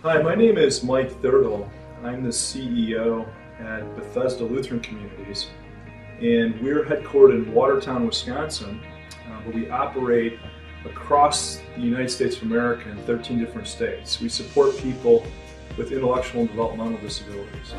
Hi, my name is Mike Thirtle. I'm the CEO at Bethesda Lutheran Communities, and we're headquartered in Watertown, Wisconsin, but we operate across the United States of America in 13 different states. We support people with intellectual and developmental disabilities.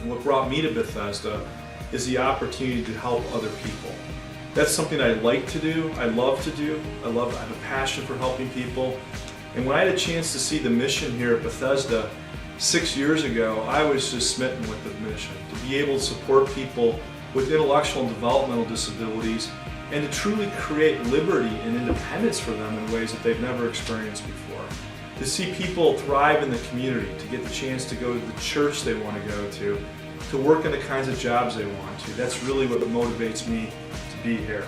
What brought me to Bethesda is the opportunity to help other people. That's something I like to do, I love to do, I have a passion for helping people. And when I had a chance to see the mission here at Bethesda 6 years ago, I was just smitten with the mission. To be able to support people with intellectual and developmental disabilities and to truly create liberty and independence for them in ways that they've never experienced before. To see people thrive in the community, to get the chance to go to the church they want to go to work in the kinds of jobs they want to. That's really what motivates me to be here.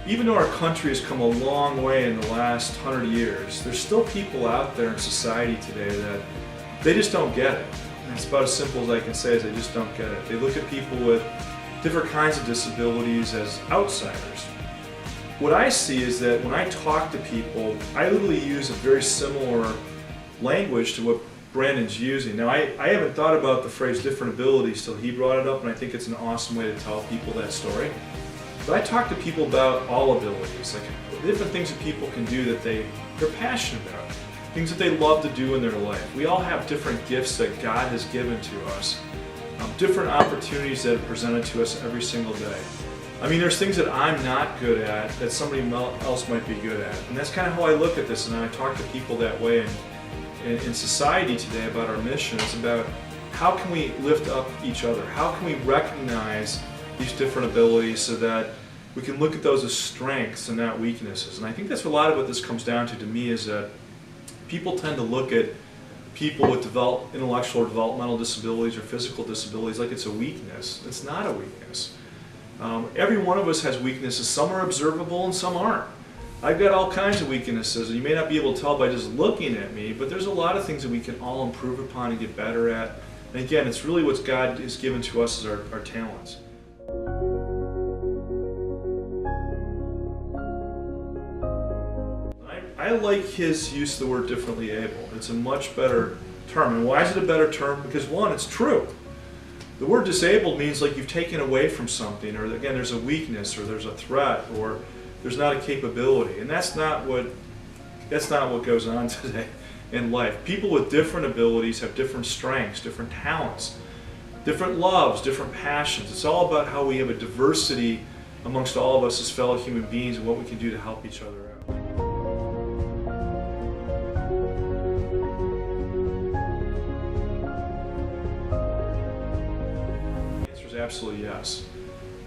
Even though our country has come a long way in the last 100 years, there's still people out there in society today that they just don't get it. And it's about as simple as I can say, is they just don't get it. They look at people with different kinds of disabilities as outsiders. What I see is that when I talk to people, I literally use a very similar language to what Brandon's using. Now, I haven't thought about the phrase different abilities till he brought it up, and I think it's an awesome way to tell people that story. But I talk to people about all abilities, like different things that people can do that they're passionate about, things that they love to do in their life. We all have different gifts that God has given to us, different opportunities that are presented to us every single day. I mean, there's things that I'm not good at that somebody else might be good at. And that's kind of how I look at this, and I talk to people that way in society today about our mission. It's about how can we lift up each other? How can we recognize these different abilities so that we can look at those as strengths and not weaknesses? And I think that's a lot of what this comes down to me, is that people tend to look at people with intellectual or developmental disabilities or physical disabilities like it's a weakness. It's not a weakness. Every one of us has weaknesses. Some are observable and some aren't. I've got all kinds of weaknesses, and you may not be able to tell by just looking at me, but there's a lot of things that we can all improve upon and get better at. And again, it's really what God has given to us as our talents. I like his use of the word differently able. It's a much better term. And why is it a better term? Because one, it's true. The word disabled means like you've taken away from something, or again, there's a weakness, or there's a threat, or there's not a capability. And that's not what goes on today in life. People with different abilities have different strengths, different talents, different loves, different passions. It's all about how we have a diversity amongst all of us as fellow human beings and what we can do to help each other out. Absolutely yes.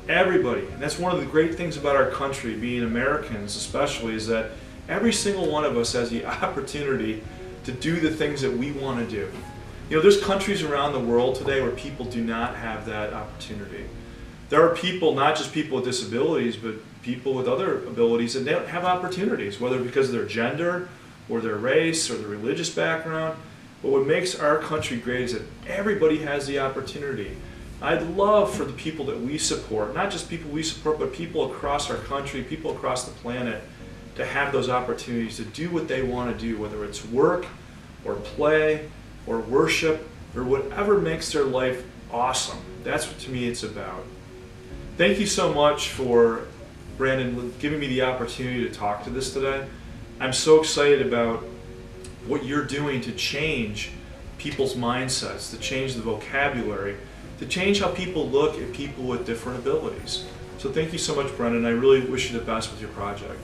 Everybody, and that's one of the great things about our country, being Americans especially, is that every single one of us has the opportunity to do the things that we want to do. You know, there's countries around the world today where people do not have that opportunity. There are people, not just people with disabilities, but people with other abilities that don't have opportunities, whether because of their gender or their race or their religious background. But what makes our country great is that everybody has the opportunity. I'd love for the people that we support, not just people we support, but people across our country, people across the planet, to have those opportunities to do what they want to do, whether it's work or play or worship or whatever makes their life awesome. That's what to me it's about. Thank you so much for, Brandon, giving me the opportunity to talk to this today. I'm so excited about what you're doing to change people's mindsets, to change the vocabulary, to change how people look at people with different abilities. So thank you so much, Brendan. I really wish you the best with your project.